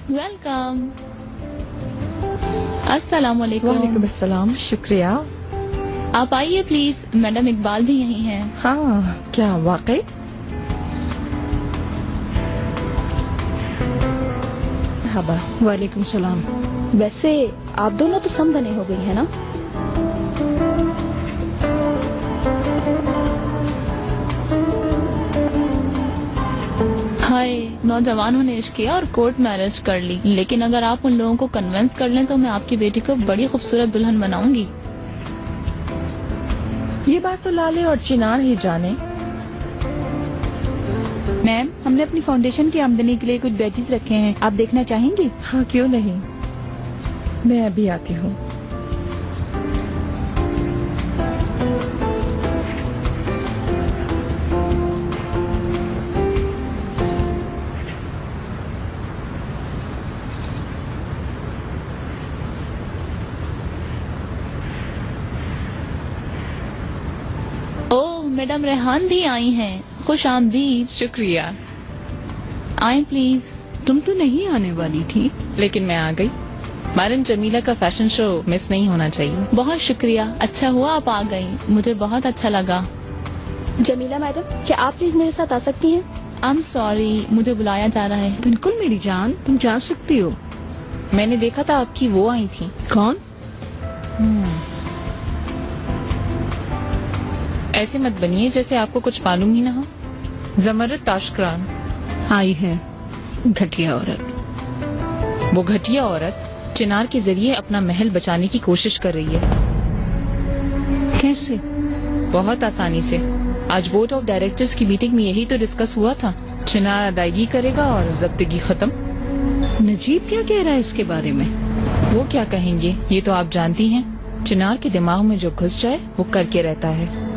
Welcome. अस्सलाम वालेकुम। वालेकुम अस्सलाम, शुक्रिया। आप आइए प्लीज, मैडम इकबाल भी यहीं हैं। हाँ, क्या वाकई? हबा। वालेकुम सलाम। वैसे आप दोनों तो समदने हो गई है ना? हाय, नौजवानों ने इश्क किया और कोर्ट मैरिज कर ली, लेकिन अगर आप उन लोगों को कन्विंस कर लें तो मैं आपकी बेटी को बड़ी खूबसूरत दुल्हन बनाऊंगी। ये बात तो लाले और चिनार ही जाने। मैम, हमने अपनी फाउंडेशन की आमदनी के लिए कुछ बैचेस रखे हैं, आप देखना चाहेंगी? हाँ, क्यों नहीं, मैं अभी आती हूँ। ओह, मैडम रेहान भी आई हैं। खुश आमदीद। शुक्रिया। आए प्लीज। तुम तो नहीं आने वाली थी, लेकिन मैं आ गई। मारन जमीला का फैशन शो मिस नहीं होना चाहिए। बहुत शुक्रिया, अच्छा हुआ आप आ गई, मुझे बहुत अच्छा लगा। जमीला मैडम, क्या आप प्लीज मेरे साथ आ सकती हैं? आई एम सॉरी, मुझे बुलाया जा रहा है। बिल्कुल मेरी जान, तुम जा सकती हो। मैंने देखा था आपकी वो आई थी। कौन? ऐसे मत बनिए जैसे आपको कुछ मालूम ही ना हो। जमरत ताशकरान आई है, घटिया औरत। वो घटिया औरत चिनार के जरिए अपना महल बचाने की कोशिश कर रही है। कैसे? बहुत आसानी से। आज बोर्ड ऑफ डायरेक्टर्स की मीटिंग में यही तो डिस्कस हुआ था। चिनार अदायगी करेगा और जब्तगी खत्म। नजीब क्या कह रहा है इसके बारे में? वो क्या कहेंगे, ये तो आप जानती हैं। चिनार के दिमाग में जो घुस जाए वो करके रहता है।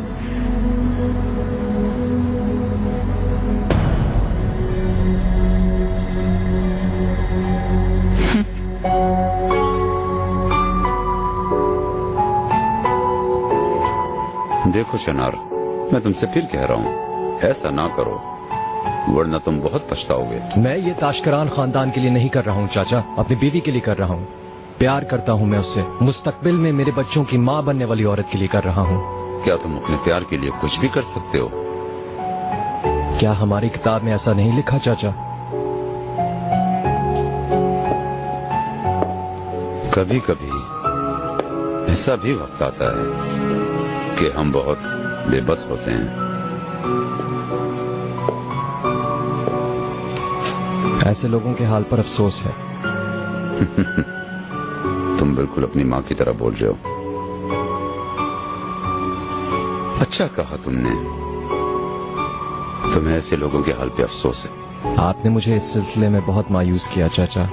देखो चिनार, मैं तुमसे फिर कह रहा हूँ, ऐसा ना करो वरना तुम बहुत पछताओगे। मैं ये ताशकरान खानदान के लिए नहीं कर रहा हूँ चाचा, अपनी बीवी के लिए कर रहा हूँ। प्यार करता हूँ मैं उससे, मुस्तकबिल में मेरे बच्चों की माँ बनने वाली औरत के लिए कर रहा हूँ। क्या तुम अपने प्यार के लिए कुछ भी कर सकते हो? क्या हमारी किताब में ऐसा नहीं लिखा चाचा? कभी कभी ऐसा भी वक्त आता है कि हम बहुत बेबस होते हैं। ऐसे लोगों के हाल पर अफसोस है। तुम बिल्कुल अपनी माँ की तरह बोल रहे हो। अच्छा कहा तुमने, तुम्हें ऐसे लोगों के हाल पे अफसोस है। आपने मुझे इस सिलसिले में बहुत मायूस किया चाचा।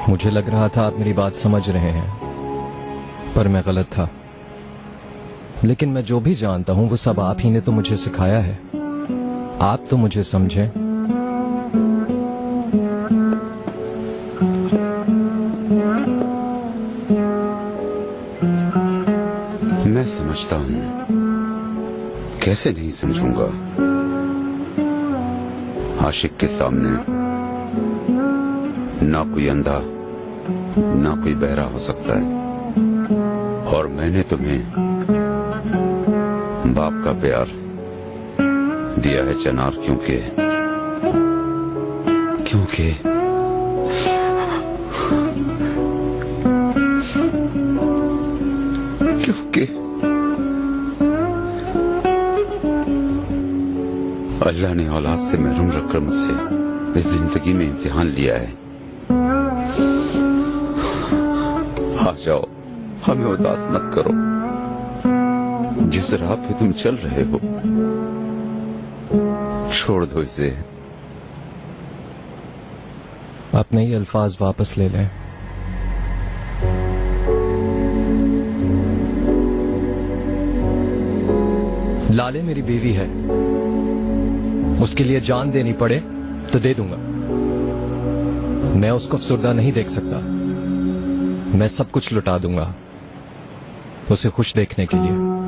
मुझे लग रहा था आप मेरी बात समझ रहे हैं, पर मैं गलत था। लेकिन मैं जो भी जानता हूँ वो सब आप ही ने तो मुझे सिखाया है। आप तो मुझे समझें। मैं समझता हूँ, कैसे नहीं समझूंगा। आशिक के सामने ना कोई अंधा ना कोई बहरा हो सकता है। और मैंने तुम्हें बाप का प्यार दिया है चिनार, क्योंकि अल्लाह ने औलाद से महरूम रखकर मुझसे इस जिंदगी में इम्तिहान लिया है। आ जाओ, हमें उदास मत करो। जिस राह पे तुम चल रहे हो छोड़ दो इसे। अपने ये अल्फाज वापस ले लें। लाले मेरी बीवी है, उसके लिए जान देनी पड़े तो दे दूंगा। मैं उसको अफसुर्दा नहीं देख सकता। मैं सब कुछ लुटा दूंगा उसे खुश देखने के लिए।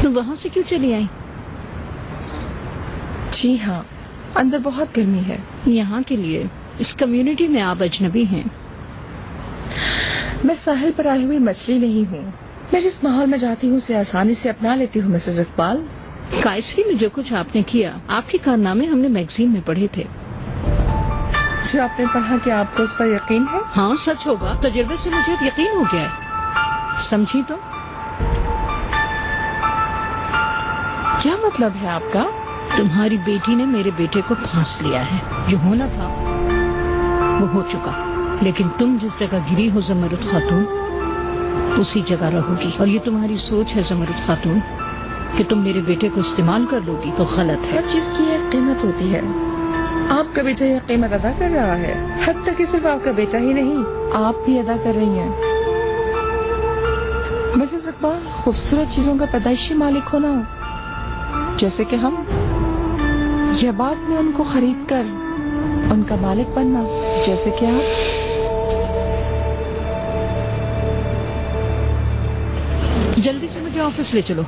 तुम वहाँ से क्यों चली आई? जी हाँ, अंदर बहुत गर्मी है। यहाँ के लिए इस कम्युनिटी में आप अजनबी हैं। मैं साहिल पर आई हुई मछली नहीं हूँ। मैं जिस माहौल में जाती हूँ उसे आसानी से अपना लेती हूँ मिसेज इकबाल। कायसरी में जो कुछ आपने किया, आपके कारनामे हमने मैगजीन में पढ़े थे। जो आपने पढ़ा, कि आपको उस पर यकीन है? हाँ, सच होगा। तजुर्बे से मुझे अब यकीन हो गया है। समझी तो? क्या मतलब है आपका? तुम्हारी बेटी ने मेरे बेटे को फांस लिया है। जो होना था वो हो चुका, लेकिन तुम जिस जगह गिरी हो ज़मरुद खातून, उसी जगह रहोगी। और ये तुम्हारी सोच है ज़मरुद खातून कि तुम मेरे बेटे को इस्तेमाल कर लोगी, तो गलत है। हर चीज की एक कीमत होती है। आपका बेटा यह कीमत अदा कर रहा है। हद तक कि सिर्फ आपका बेटा ही नहीं, आप भी अदा कर रही हैं। मिसेज इकबाल, खूबसूरत चीजों का पैदाइशी मालिक होना, जैसे कि हम, या बाद में उनको खरीद कर उनका मालिक बनना, जैसे कि आप। जल्दी से मुझे ऑफिस ले चलो।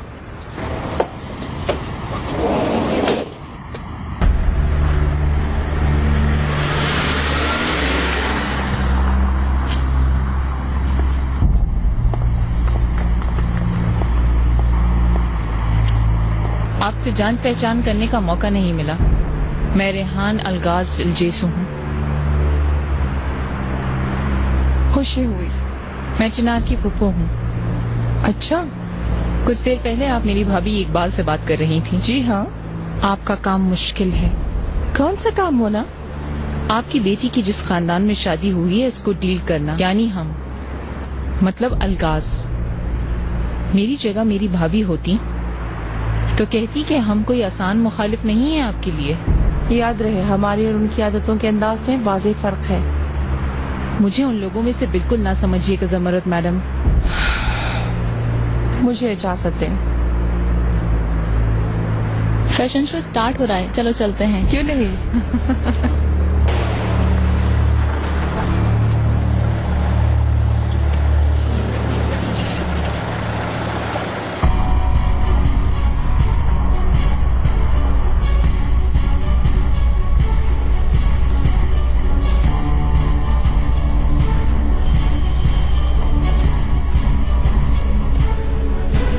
आपसे जान पहचान करने का मौका नहीं मिला। मैं रेहान अलगाज इल्जेसू हूँ। खुशी हुई। मैं चिनार की फुप्पो हूँ। अच्छा, कुछ देर पहले आप मेरी भाभी इकबाल से बात कर रही थी। जी हाँ। आपका काम मुश्किल है। कौन सा काम होना? आपकी बेटी की जिस खानदान में शादी हुई है उसको डील करना, यानी हम, मतलब अलगाज। मेरी जगह मेरी भाभी होती तो कहती कि हम कोई आसान मुखालिफ नहीं है आपके लिए। याद रहे, हमारी और उनकी आदतों के अंदाज में वाज़ेह फर्क है। मुझे उन लोगों में से बिल्कुल ना समझिएगा ज़मरुद मैडम। मुझे इजाजत दें। फैशन शो स्टार्ट हो रहा है, चलो चलते हैं। क्यों नहीं?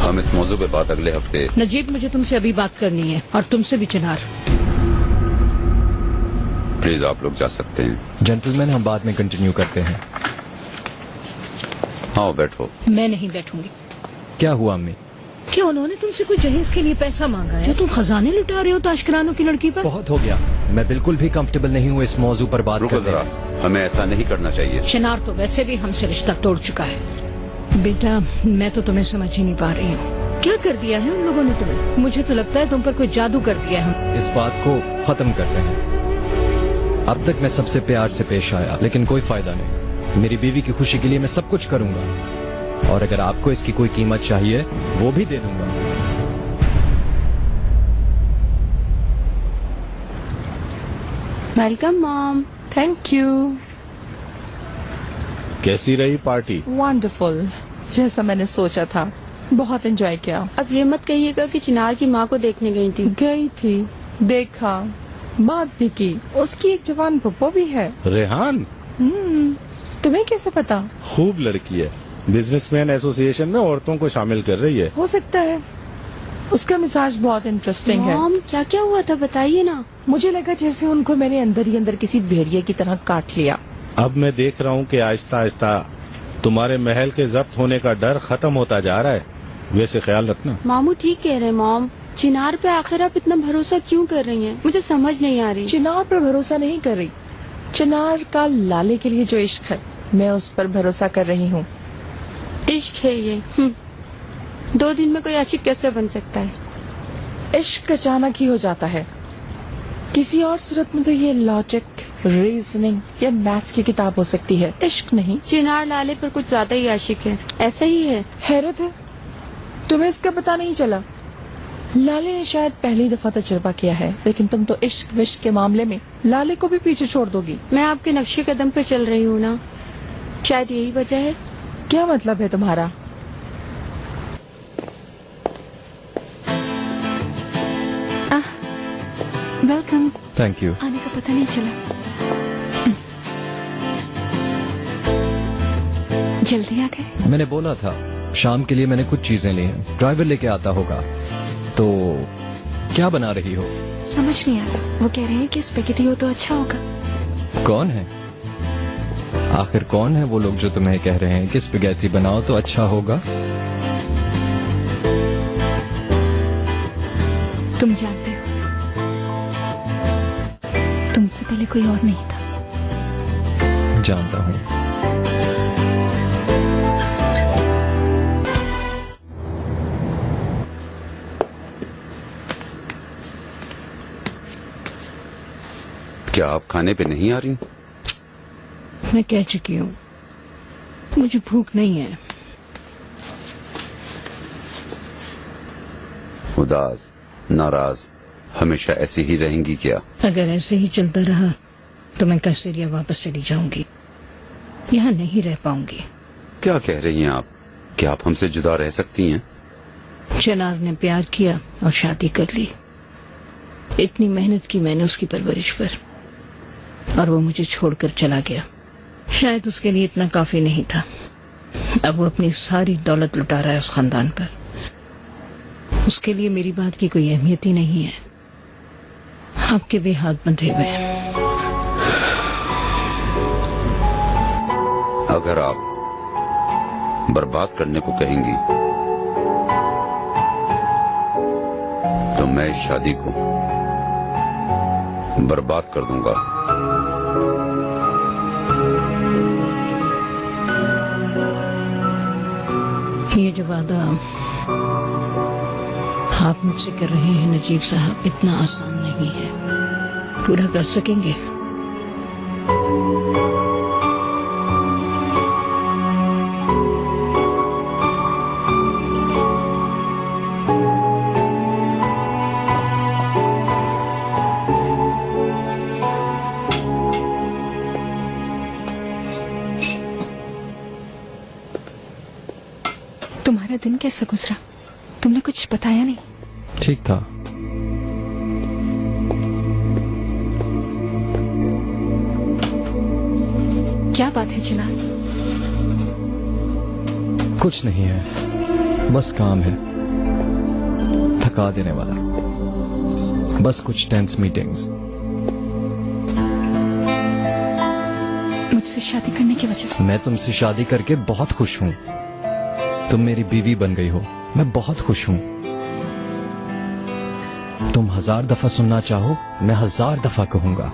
हम इस मौजू पे बात अगले हफ्ते। नजीब, मुझे तुमसे अभी बात करनी है, और तुमसे भी चिनार। प्लीज आप लोग जा सकते हैं। जेंटलमैन, हम बाद में कंटिन्यू करते हैं। हाँ, बैठो। मैं नहीं बैठूंगी। क्या हुआ अम्मी? क्या उन्होंने तुमसे कोई जहेज के लिए पैसा मांगा है? क्या तुम खजाने लुटा रहे हो ताशकरानों की लड़की पर? बहुत हो गया। मैं बिल्कुल भी कंफर्टेबल नहीं हूँ इस मौजू पर बात रुको करने जरा, में। हमें ऐसा नहीं करना चाहिए। चिनार तो वैसे भी हमसे रिश्ता तोड़ चुका है। बेटा, मैं तो तुम्हें समझ ही नहीं पा रही हूँ। क्या कर दिया है उन लोगों ने तुम्हें? मुझे तो लगता है तुम पर कोई जादू कर दिया है। इस बात को खत्म करते हैं। अब तक मैं सबसे प्यार से पेश आया, लेकिन कोई फायदा नहीं। मेरी बीवी की खुशी के लिए मैं सब कुछ करूंगा, और अगर आपको इसकी कोई कीमत चाहिए वो भी दे दूंगा। Welcome mom. Thank you. कैसी रही पार्टी? वंडरफुल, जैसा मैंने सोचा था। बहुत एंजॉय किया। अब ये मत कहिएगा कि चिनार की माँ को देखने गई थी। गई थी, देखा, बात भी की। उसकी एक जवान पप्पो भी है। रेहान? तुम्हें कैसे पता? खूब लड़की है। बिजनेसमैन एसोसिएशन में औरतों को शामिल कर रही है। हो सकता है। उसका मिजाज बहुत इंटरेस्टिंग है। मॉम, क्या क्या हुआ था बताइए ना। मुझे लगा जैसे उनको मैंने अंदर ही अंदर किसी भेड़िए की तरह काट लिया। अब मैं देख रहा हूँ कि आहिस्ता आहिस्ता तुम्हारे महल के जब्त होने का डर खत्म होता जा रहा है। वैसे ख्याल रखना। मामू ठीक कह रहे हैं मॉम। चिनार पे आखिर आप इतना भरोसा क्यों कर रही हैं? मुझे समझ नहीं आ रही। चिनार पर भरोसा नहीं कर रही। चिनार का लाले के लिए जो इश्क है, मैं उस पर भरोसा कर रही हूँ। इश्क है ये? 2 दिन में कोई आशिक कैसे बन सकता है? इश्क अचानक ही हो जाता है। किसी और सूरत में तो ये लॉजिक, रीजनिंग या मैथ्स की किताब हो सकती है, इश्क नहीं। चिनार लाले पर कुछ ज्यादा ही आशिक है, ऐसा ही है। हैरत है, तुम्हें इसका पता नहीं चला। लाले ने शायद पहली दफा तजुर्बा किया है, लेकिन तुम तो इश्क विश्क के मामले में लाले को भी पीछे छोड़ दोगी। मैं आपके नक्शे कदम पर चल रही हूँ ना, शायद यही वजह है। क्या मतलब है तुम्हारा? वेलकम। Thank you. आने का पता नहीं चला। जल्दी आ गए। मैंने बोला था शाम के लिए मैंने कुछ चीजें ली हैं, ड्राइवर लेके आता होगा। तो क्या बना रही हो? समझ नहीं आ रहा। वो कह रहे हैं कि स्पेगेटी हो तो अच्छा होगा। कौन है आखिर, कौन है वो लोग जो तुम्हें कह रहे हैं कि स्पेगेटी बनाओ तो अच्छा होगा? तुम जानते हो, तुमसे पहले कोई और नहीं था। जानता हूँ। क्या आप खाने पे नहीं आ रही? मैं कह चुकी हूँ, मुझे भूख नहीं है। उदास, नाराज, हमेशा ऐसी ही रहेंगी क्या? अगर ऐसे ही चलता रहा तो मैं कैसेरिया वापस चली जाऊंगी, यहाँ नहीं रह पाऊंगी। क्या कह रही हैं आप? क्या आप हमसे जुदा रह सकती हैं? चिनार ने प्यार किया और शादी कर ली। इतनी मेहनत की मैंने उसकी परवरिश पर, और वो मुझे छोड़कर चला गया। शायद उसके लिए इतना काफी नहीं था। अब वो अपनी सारी दौलत लुटा रहा है उस खानदान पर। उसके लिए मेरी बात की कोई अहमियत ही नहीं है। आपके भी हाथ बंधे हुए हैं। अगर आप बर्बाद करने को कहेंगी तो मैं इस शादी को बर्बाद कर दूंगा। ये जो वादा आप मुझसे कर रहे हैं नजीब साहब, इतना आसान नहीं है। पूरा कर सकेंगे? तुम्हारा दिन कैसा गुजरा? तुमने कुछ बताया नहीं। ठीक था। क्या बात है चिनार? कुछ नहीं है, बस काम है, थका देने वाला। बस कुछ टेंस मीटिंग्स। मुझसे शादी करने की वजह से? मैं तुमसे शादी करके बहुत खुश हूँ। तुम मेरी बीवी बन गई हो, मैं बहुत खुश हूँ। तुम 1000 दफा सुनना चाहो, मैं 1000 दफा कहूंगा।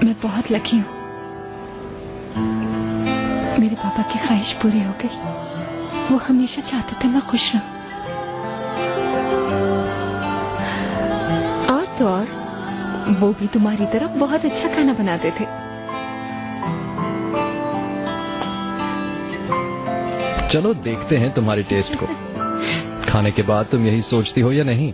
मैं बहुत लकी हूँ। मेरे पापा की ख्वाहिश पूरी हो गई। वो हमेशा चाहते थे मैं खुश रहूं। और तो और वो भी तुम्हारी तरह बहुत अच्छा खाना बनाते थे। चलो देखते हैं तुम्हारे टेस्ट को। खाने के बाद तुम यही सोचती हो या नहीं?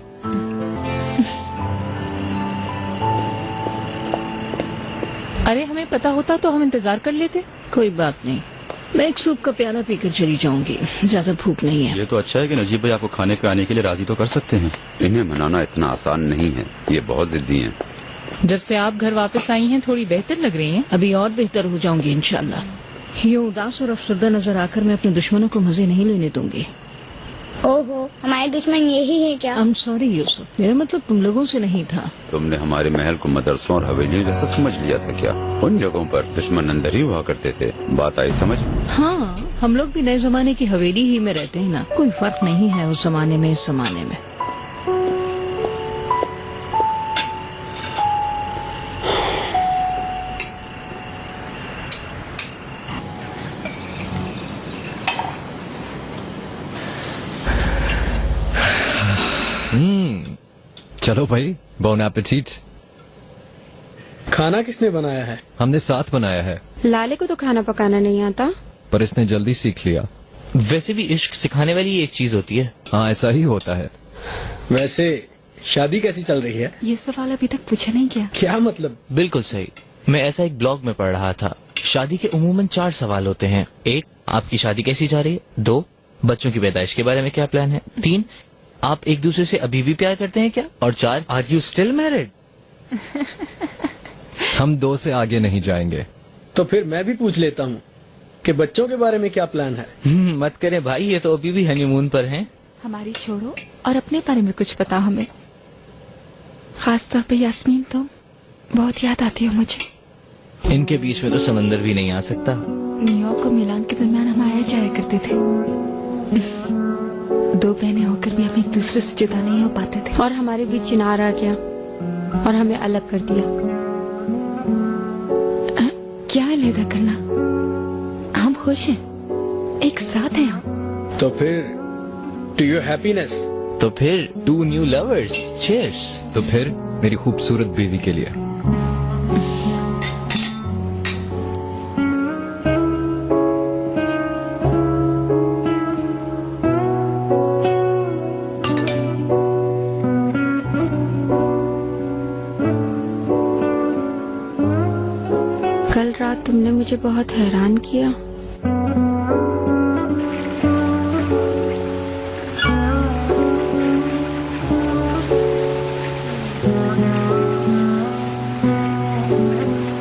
अरे हमें पता होता तो हम इंतजार कर लेते। कोई बात नहीं, मैं एक सूप का प्याला पीकर चली जाऊंगी। ज्यादा भूख नहीं है। ये तो अच्छा है कि नजीब भाई आपको खाने पे आने के लिए राजी तो कर सकते हैं। इन्हें मनाना इतना आसान नहीं है, ये बहुत जिद्दी हैं। जब से आप घर वापस आई हैं थोड़ी बेहतर लग रही हैं। अभी और बेहतर हो जाऊंगी इंशाल्लाह। ये उदास और अफसरदा नजर आकर मैं अपने दुश्मनों को मजे नहीं लेने दूंगी। ओहो, हमारे दुश्मन यही है क्या? आई एम सॉरी यूसुफ, मेरा मतलब तुम लोगों से नहीं था। तुमने हमारे महल को मदरसों और हवेलियों जैसा समझ लिया था क्या? उन जगहों पर दुश्मन अंदर ही हुआ करते थे। बात आई समझ? हाँ, हम लोग भी नए जमाने की हवेली ही में रहते हैं ना। कोई फर्क नहीं है उस जमाने में इस जमाने में। चलो भाई, बोन एपेटिट। खाना किसने बनाया है? हमने साथ बनाया है। लाले को तो खाना पकाना नहीं आता, पर इसने जल्दी सीख लिया। वैसे भी इश्क सिखाने वाली एक चीज होती है। हाँ, ऐसा ही होता है। वैसे शादी कैसी चल रही है? ये सवाल अभी तक पूछा नहीं गया। क्या मतलब? बिल्कुल सही। मैं ऐसा एक ब्लॉग में पढ़ रहा था। शादी के उमूमन 4 सवाल होते हैं। 1, आपकी शादी कैसी जा रही है? 2, बच्चों की पैदाइश के बारे में क्या प्लान है? 3, आप एक दूसरे से अभी भी प्यार करते हैं क्या? और 4, आर यू स्टिल मैरिड? हम 2 से आगे नहीं जाएंगे। तो फिर मैं भी पूछ लेता हूँ कि बच्चों के बारे में क्या प्लान है? मत करें भाई, ये तो अभी भी हनीमून पर हैं। हमारी छोड़ो और अपने बारे में कुछ बताओ हमें। खास तौर पे यास्मीन, तुम बहुत याद आती हो मुझे। इनके बीच में तो समंदर भी नहीं आ सकता। न्यूयॉर्क और मिलान के दरमियान हम आया जाया करते थे। 2 बहनें होकर भी हम एक दूसरे से जुदा नहीं हो पाते थे। और हमारे बीच चिनार आ गया और हमें अलग कर दिया। क्या अलहदा करना, हम खुश हैं, एक साथ हैं हम। तो फिर टू योर हैप्पीनेस। तो फिर 2 न्यू लवर्स, चीयर्स। तो फिर मेरी खूबसूरत बीवी के लिए। कल रात तुमने मुझे बहुत हैरान किया।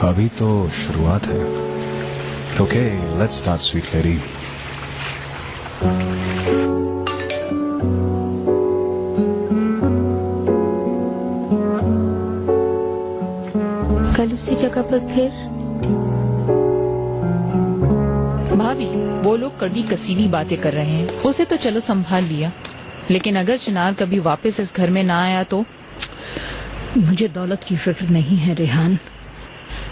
अभी तो शुरुआत है। Okay, let's start sweet lady. कल उसी जगह पर फिर। भाभी, वो लोग कड़ी कसीली बातें कर रहे हैं। उसे तो चलो संभाल लिया, लेकिन अगर चिनार कभी वापस इस घर में ना आया तो? मुझे दौलत की फिक्र नहीं है रेहान,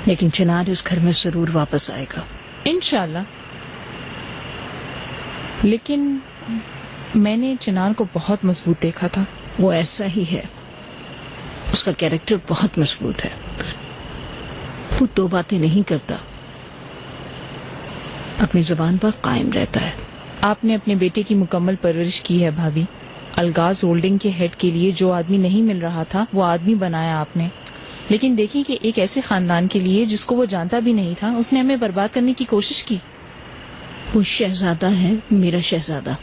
लेकिन चिनार इस घर में जरूर वापस आएगा, इंशाल्लाह। लेकिन मैंने चिनार को बहुत मजबूत देखा था। वो ऐसा ही है, उसका कैरेक्टर बहुत मजबूत है। वो 2 बातें नहीं करता, अपनी जुबान पर कायम रहता है। आपने अपने बेटे की मुकम्मल परवरिश की है भाभी। अलगाज होल्डिंग के हेड के लिए जो आदमी नहीं मिल रहा था वो आदमी बनाया आपने। लेकिन देखिए कि एक ऐसे खानदान के लिए जिसको वो जानता भी नहीं था, उसने हमें बर्बाद करने की कोशिश की। वो शहजादा है, मेरा शहजादा।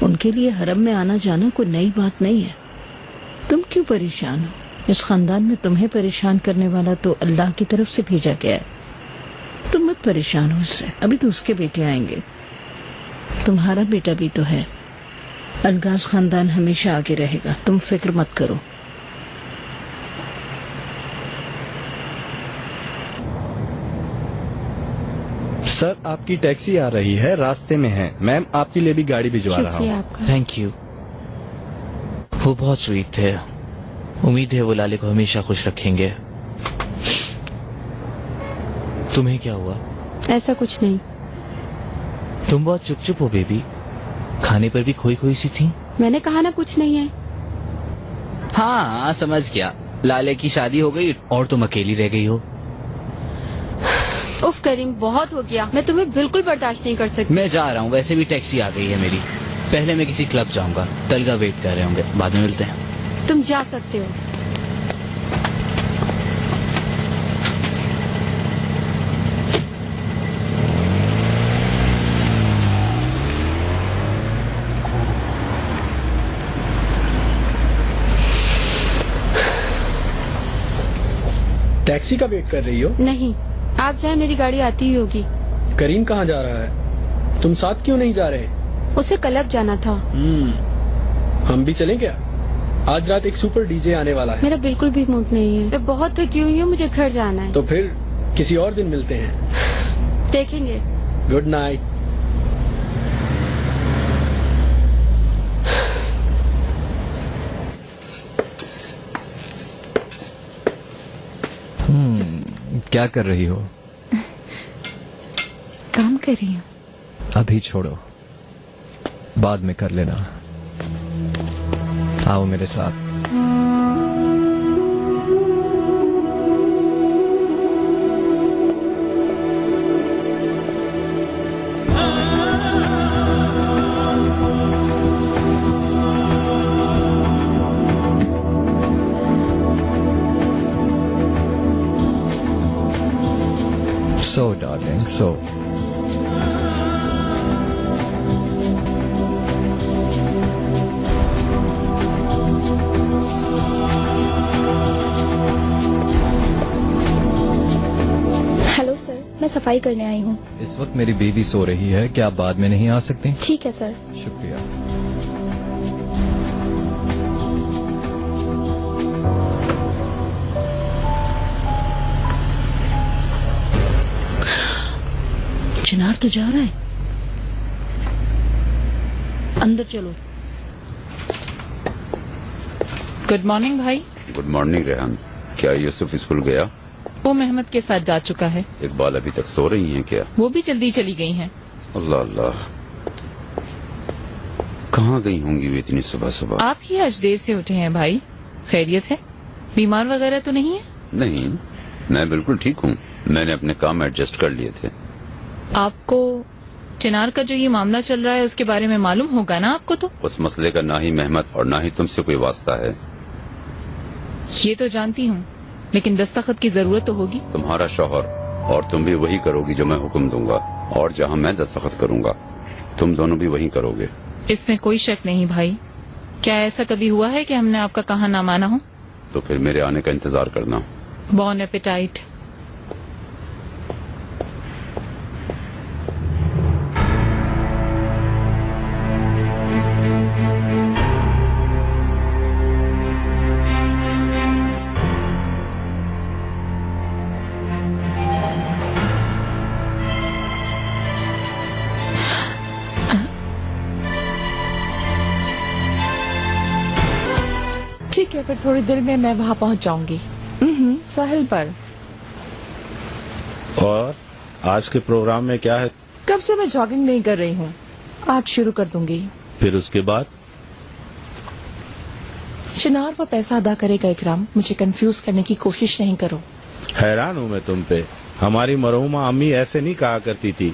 उनके लिए हरम में आना जाना कोई नई बात नहीं है। तुम क्यों परेशान हो? इस खानदान में तुम्हें परेशान करने वाला तो अल्लाह की तरफ से भेजा गया है। तुम मत परेशान हो उससे, अभी तो उसके बेटे आएंगे। तुम्हारा बेटा भी तो है। अलगाज खानदान हमेशा आगे रहेगा, तुम फिक्र मत करो। सर, आपकी टैक्सी आ रही है, रास्ते में है। मैम, आपके लिए भी गाड़ी भिजवा रहा हूँ। आपका। Thank you. वो बहुत स्वीट थे। उम्मीद है वो लाले को हमेशा खुश रखेंगे। तुम्हें क्या हुआ? ऐसा कुछ नहीं। तुम बहुत चुप चुप हो बेबी, खाने पर भी खोई खोई सी थी। मैंने कहा ना कुछ नहीं है। हाँ, समझ गया। लाले की शादी हो गई और तुम अकेली रह गई हो। उफ करीम, बहुत हो गया। मैं तुम्हें बिल्कुल बर्दाश्त नहीं कर सकती। मैं जा रहा हूँ, वैसे भी टैक्सी आ गई है मेरी। पहले मैं किसी क्लब जाऊंगा, तलगा वेट कर रहे होंगे, बाद में मिलते हैं। तुम जा सकते हो। टैक्सी का वेट कर रही हो? नहीं, आप जाए, मेरी गाड़ी आती ही होगी। करीम कहाँ जा रहा है? तुम साथ क्यों नहीं जा रहे? उसे क्लब जाना था। हम भी चलें क्या? आज रात एक सुपर डीजे आने वाला है। मेरा बिल्कुल भी मूड नहीं है। मैं बहुत थकी हुई हूँ, मुझे घर जाना है। तो फिर किसी और दिन मिलते हैं। देखेंगे। Good night. क्या कर रही हो? काम कर रही हूँ। अभी छोड़ो, बाद में कर लेना। आओ मेरे साथ। So, darling, so. सफाई करने आई हूँ। इस वक्त मेरी बीवी सो रही है, क्या आप बाद में नहीं आ सकती? ठीक है सर। शुक्रिया। चिनार तो जा रहा है, अंदर चलो। गुड मॉर्निंग भाई। Good morning Rehan. क्या यूसुफ स्कूल गया? वो मेहमद के साथ जा चुका है। इकबाल अभी तक सो रही हैं क्या? वो भी जल्दी चली गई हैं। अल्लाह अल्लाह, कहाँ गई होंगी वे इतनी सुबह सुबह? आप ही आज देर से उठे हैं भाई, खैरियत है? बीमार वगैरह तो नहीं है? नहीं, मैं बिल्कुल ठीक हूँ। मैंने अपने काम एडजस्ट कर लिए थे। आपको चिनार का जो ये मामला चल रहा है उसके बारे में मालूम होगा ना आपको? तो उस मसले का ना ही मेहमद और ना ही तुमसे कोई वास्ता है। ये तो जानती हूँ, लेकिन दस्तखत की जरूरत तो होगी। तुम्हारा शौहर और तुम भी वही करोगी जो मैं हुक्म दूंगा, और जहाँ मैं दस्तखत करूंगा तुम दोनों भी वही करोगे। इसमें कोई शक नहीं भाई। क्या ऐसा कभी हुआ है कि हमने आपका कहा ना माना हो? तो फिर मेरे आने का इंतजार करना। बॉन एपेटाइट। ठीक है, फिर थोड़ी देर में मैं वहाँ पहुँच जाऊंगी। साहिल पर। और आज के प्रोग्राम में क्या है? कब से मैं जॉगिंग नहीं कर रही हूँ, आज शुरू कर दूंगी। फिर उसके बाद? चिनार वो पैसा अदा करेगा। इकराम, मुझे कंफ्यूज करने की कोशिश नहीं करो। हैरान हूँ मैं तुम पे। हमारी मरहुमा अम्मी ऐसे नहीं कहा करती थी।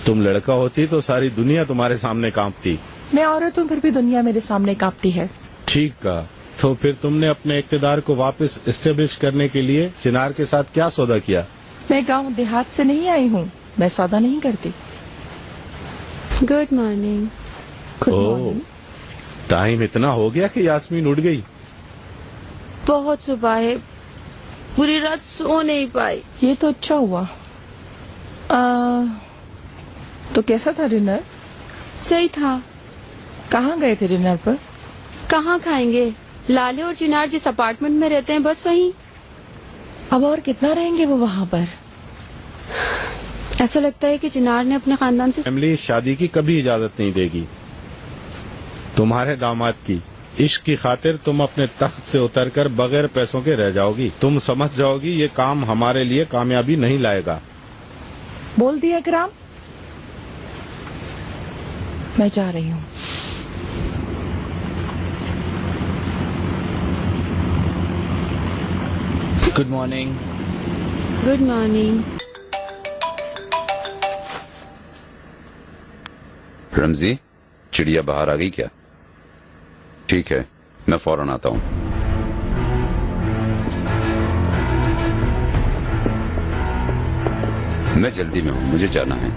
तुम लड़का होती तो सारी दुनिया तुम्हारे सामने कांपती। मैं औरत हूँ, फिर भी दुनिया मेरे सामने कांपती है। ठीक कहा। तो फिर तुमने अपने इक्तदार को वापस एस्टेब्लिश करने के लिए चिनार के साथ क्या सौदा किया? मैं गांव देहात से नहीं आई हूँ, मैं सौदा नहीं करती। Good morning. Good morning. Time इतना हो गया कि यास्मीन उठ गई? बहुत सुबह है, पूरी रात सो नहीं पाई। ये तो अच्छा हुआ। तो कैसा था डिनर? सही था। कहाँ गए थे डिनर पर? कहाँ खाएंगे, लाले और चिनार जिस अपार्टमेंट में रहते हैं बस वहीं। अब और कितना रहेंगे वो वहाँ पर? ऐसा लगता है कि चिनार ने अपने खानदान से फैमिली शादी की कभी इजाजत नहीं देगी। तुम्हारे दामाद की इश्क की खातिर तुम अपने तख्त से उतरकर बगैर पैसों के रह जाओगी। तुम समझ जाओगी ये काम हमारे लिए कामयाबी नहीं लाएगा। बोल दिया इकराम, मैं जा रही हूँ। Good morning. Good morning. Ramji, चिड़िया बाहर आ गई क्या? ठीक है, मैं फौरन आता हूँ। मैं जल्दी में हूँ, मुझे जाना है।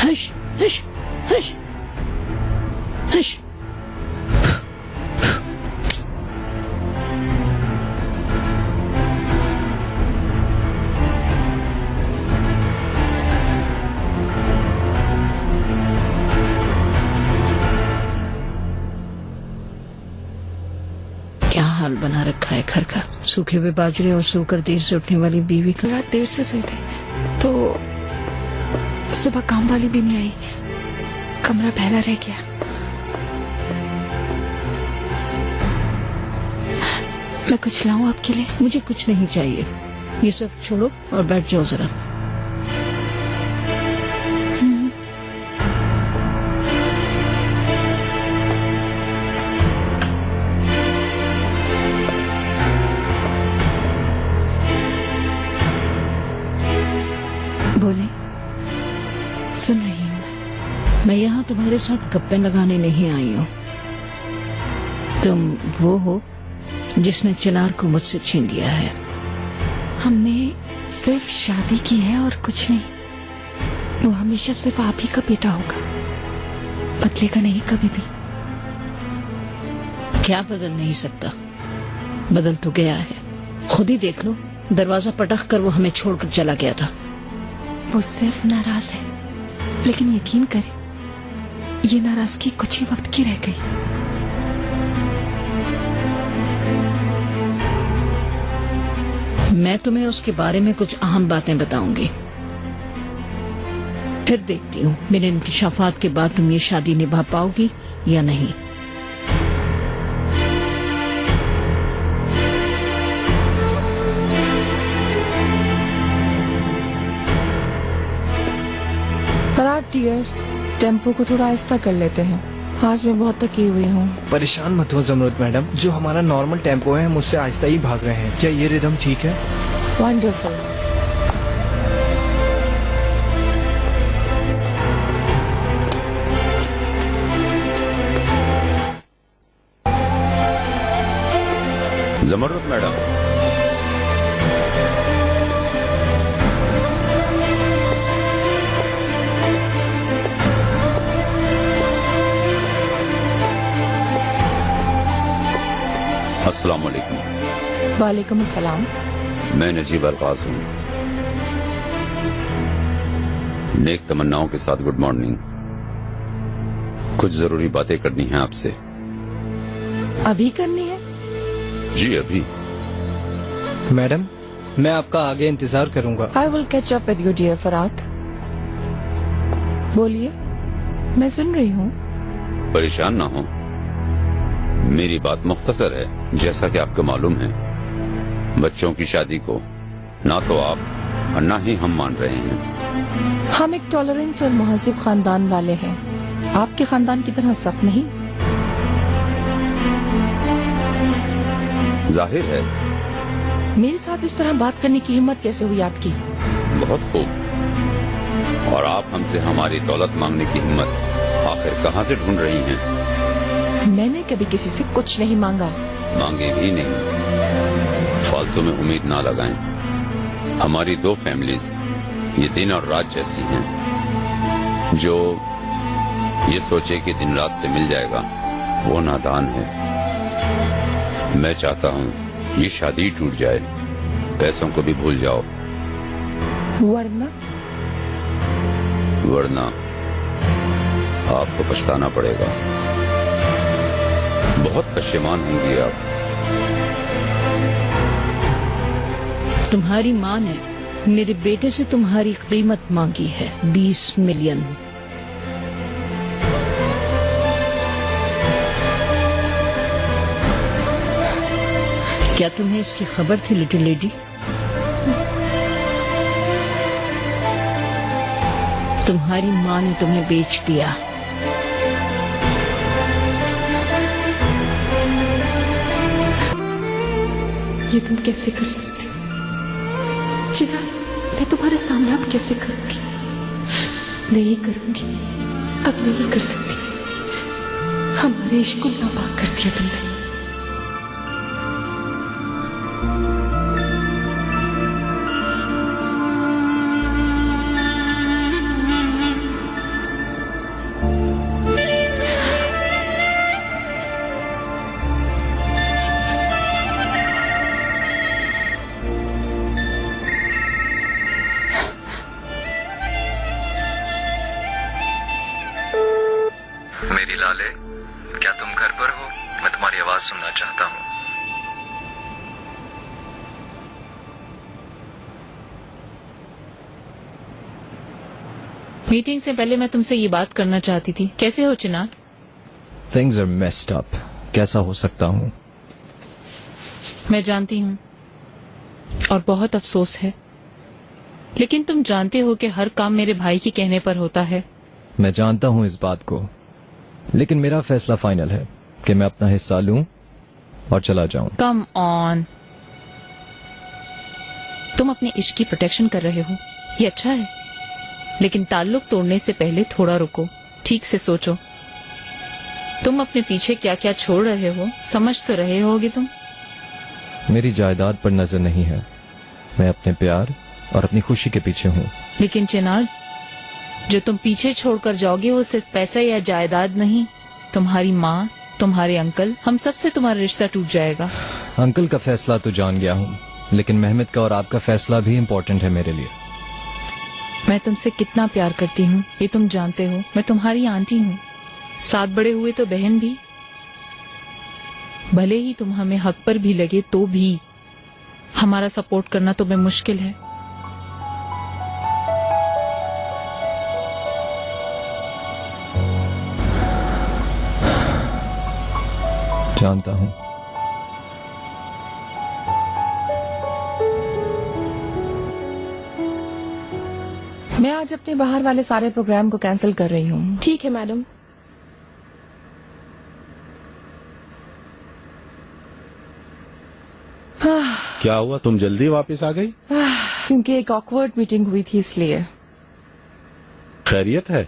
Hush hush hush hush. क्या हाल बना रखा है घर का। सूखे हुए बाजरे और सोकर देर से उठने वाली बीवी का। रात देर से सोए थे तो सुबह काम वाली भी नहीं आई, कमरा फैला रह गया। मैं कुछ लाऊं आपके लिए? मुझे कुछ नहीं चाहिए, ये सब छोड़ो और बैठ जाओ जरा। बोले, सुन रही हूँ। मैं यहाँ तुम्हारे साथ गप्पे लगाने नहीं आई हूँ। तुम वो हो जिसने चिनार को मुझसे छीन लिया है। हमने सिर्फ शादी की है और कुछ नहीं। वो हमेशा सिर्फ आप ही का बेटा होगा, बदलेगा नहीं कभी भी। क्या बदल नहीं सकता? बदल तो गया है, खुद ही देख लो। दरवाजा पटक कर वो हमें छोड़कर चला गया था। वो सिर्फ नाराज है, लेकिन यकीन करें ये नाराजगी कुछ ही वक्त की रह गई। मैं तुम्हें उसके बारे में कुछ अहम बातें बताऊंगी, फिर देखती हूँ मेरे इंकशाफात के बाद तुम ये शादी निभा पाओगी या नहीं। फराद डियर, टेम्पो को थोड़ा आहिस्ता कर लेते हैं, आज मैं बहुत थकी हुई हूँ। परेशान मत हो जमरुद मैडम, जो हमारा नॉर्मल टेम्पो है हम उससे आहिस्ता ही भाग रहे हैं। क्या ये रिदम ठीक है? वंडरफुल। जमरुद मैडम, अस्सलाम वालेकुम। वालेकुम अस्सलाम। मैं नजीब अल्फाज हूँ। नेक तमन्नाओं के साथ गुड मॉर्निंग। कुछ जरूरी बातें करनी है आपसे। अभी करनी है? जी अभी। मैडम मैं आपका आगे इंतजार करूंगा। I will catch up with you dear Farad. बोलिए, मैं सुन रही हूँ। परेशान ना हो, मेरी बात मुख्तसर है। जैसा कि आपको मालूम है, बच्चों की शादी को ना तो आप और ना ही हम मान रहे हैं। हम एक टॉलरेंट और मुहज़्ज़िब खानदान वाले हैं, आपके खानदान की तरह सख्त नहीं। जाहिर है। मेरे साथ इस तरह बात करने की हिम्मत कैसे हुई आपकी? बहुत खूब। और आप हमसे हमारी दौलत मांगने की हिम्मत आखिर कहाँ से ढूंढ रही हैं? मैंने कभी किसी से कुछ नहीं मांगा। मांगे भी नहीं। फालतू में उम्मीद ना लगाएं। हमारी दो फैमिलीज ये दिन और रात जैसी हैं। जो ये सोचे कि दिन रात से मिल जाएगा वो नादान है। मैं चाहता हूँ ये शादी टूट जाए, पैसों को भी भूल जाओ। वरना आपको पछताना पड़ेगा। बहुत पश्चिमान होंगी आप। तुम्हारी माँ ने मेरे बेटे से तुम्हारी कीमत मांगी है 20 मिलियन। क्या तुम्हें इसकी खबर थी लिटिल लेडी? तुम्हारी माँ ने तुम्हें बेच दिया। ये तुम कैसे कर सकते हो? चिराग, मैं तुम्हारे सामने अब कैसे करूंगी? नहीं करूंगी, अब नहीं कर सकती। हमारे इश्क को नापाक कर दिया तुमने। मेरी लाले, क्या तुम घर पर हो? मैं तुम्हारी आवाज सुनना चाहता हूँ। मीटिंग से पहले मैं तुमसे ये बात करना चाहती थी। कैसे हो चिनार? Things are messed up. कैसा हो सकता हूँ? मैं जानती हूँ और बहुत अफसोस है, लेकिन तुम जानते हो कि हर काम मेरे भाई के कहने पर होता है। मैं जानता हूँ इस बात को, लेकिन मेरा फैसला फाइनल है कि मैं अपना हिस्सा लूं और चला जाऊं। कम ऑन, तुम अपने इश्क की प्रोटेक्शन कर रहे हो, ये अच्छा है, लेकिन ताल्लुक तोड़ने से पहले थोड़ा रुको, ठीक से सोचो। तुम अपने पीछे क्या क्या छोड़ रहे हो, समझ तो रहे होगे तुम। मेरी जायदाद पर नजर नहीं है, मैं अपने प्यार और अपनी खुशी के पीछे हूँ। लेकिन चिनार, जो तुम पीछे छोड़कर जाओगे वो सिर्फ पैसा या जायदाद नहीं, तुम्हारी माँ, तुम्हारे अंकल, हम सब से तुम्हारा रिश्ता टूट जाएगा। अंकल का फैसला तो जान गया हूँ, लेकिन मेहमद का और आपका फैसला भी इम्पोर्टेंट है मेरे लिए। मैं तुमसे कितना प्यार करती हूँ ये तुम जानते हो। मैं तुम्हारी आंटी हूँ, साथ बड़े हुए तो बहन भी। भले ही तुम हमें हक पर भी लगे तो भी हमारा सपोर्ट करना तुम्हें मुश्किल है। जानता हूँ। मैं आज अपने बाहर वाले सारे प्रोग्राम को कैंसिल कर रही हूँ। ठीक है मैडम। क्या हुआ, तुम जल्दी वापस आ गई? क्योंकि एक ऑकवर्ड मीटिंग हुई थी इसलिए। खैरियत है?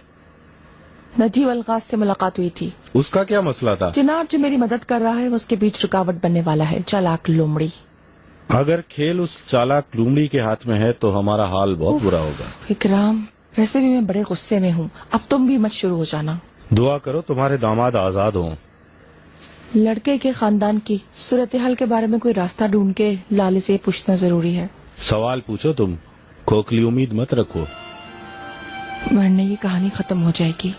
नजीब अलगाज से मुलाकात हुई थी। उसका क्या मसला था? चिनार जो मेरी मदद कर रहा है वो उसके बीच रुकावट बनने वाला है। चालाक लोमड़ी। अगर खेल उस चालाक लूमड़ी के हाथ में है तो हमारा हाल बहुत बुरा होगा। इकराम, वैसे भी मैं बड़े गुस्से में हूँ, अब तुम भी मत शुरू हो जाना। दुआ करो तुम्हारे दामाद आजाद हों। लड़के के खानदान की सूरत हाल के बारे में कोई रास्ता ढूंढ के लाले से पूछना जरूरी है। सवाल पूछो तुम, खोखली उम्मीद मत रखो, वरना ये कहानी खत्म हो जाएगी।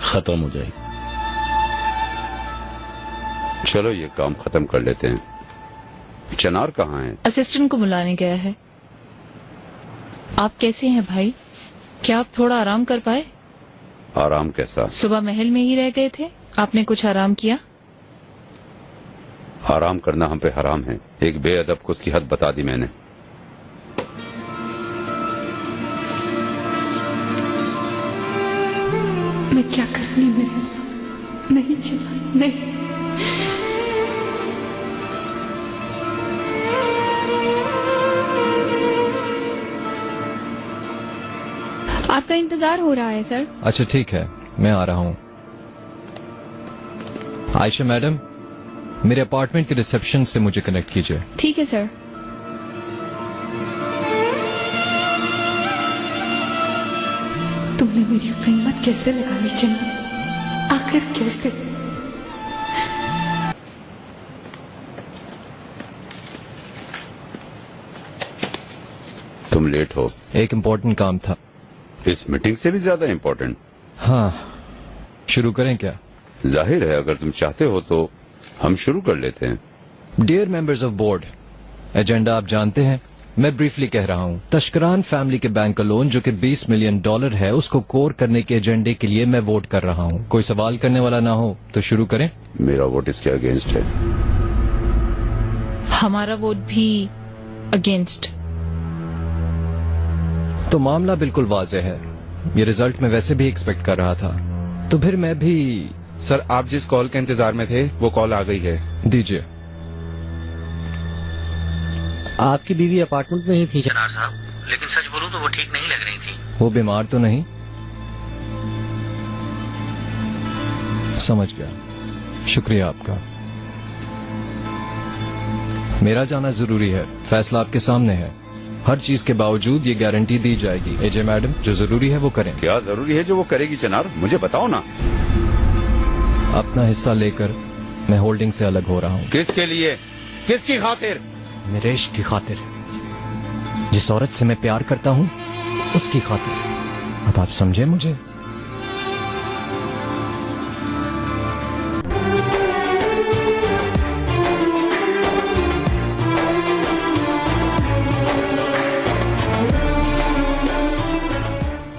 खत्म हो जाएगी। चलो ये काम खत्म कर लेते हैं। चिनार कहाँ है? असिस्टेंट को बुलाने गया है। आप कैसे हैं भाई? क्या आप थोड़ा आराम कर पाए? आराम कैसा? सुबह महल में ही रह गए थे, आपने कुछ आराम किया? आराम करना हम पे हराम है। एक बेअदब को उसकी हद बता दी मैंने। मैं क्या करूंगी मेरे अल्लाह? नहीं चिनार, नहीं। आपका इंतजार हो रहा है सर। अच्छा ठीक है, मैं आ रहा हूँ। आयशा मैडम, मेरे अपार्टमेंट के रिसेप्शन से मुझे कनेक्ट कीजिए। ठीक है सर। तुमने मेरी कीमत कैसे लगा ली चिनार? आखिर कैसे? तुम लेट हो। एक इम्पोर्टेंट काम था। इस मीटिंग से भी ज्यादा इम्पोर्टेंट? हाँ, शुरू करें क्या? जाहिर है, अगर तुम चाहते हो तो हम शुरू कर लेते हैं। Dear members of board, agenda आप जानते हैं। मैं ब्रीफली कह रहा हूँ। तशकरान फैमिली के बैंक का लोन जो कि $20 मिलियन है, उसको कोर करने के एजेंडे के लिए मैं वोट कर रहा हूँ। कोई सवाल करने वाला ना हो तो शुरू करें। मेरा वोट इसके अगेंस्ट है। हमारा वोट भी अगेंस्ट। तो मामला बिल्कुल वाज़े है। ये रिजल्ट मैं वैसे भी एक्सपेक्ट कर रहा था, तो फिर मैं भी। सर, आप जिस कॉल के इंतजार में थे वो कॉल आ गई है। दीजिए। आपकी बीवी अपार्टमेंट में ही थी जनार साहब, लेकिन सच बोलूं तो वो ठीक नहीं लग रही थी। वो बीमार तो नहीं? समझ गया, शुक्रिया आपका। मेरा जाना जरूरी है, फैसला आपके सामने है। हर चीज के बावजूद ये गारंटी दी जाएगी। एजे मैडम, जो जरूरी है वो करें। क्या जरूरी है जो वो करेगी चिनार? मुझे बताओ ना। अपना हिस्सा लेकर मैं होल्डिंग से अलग हो रहा हूँ। किसके लिए? किसकी खातिर? मेरे इश्क की खातिर। जिस औरत से मैं प्यार करता हूँ उसकी खातिर। अब आप समझे मुझे?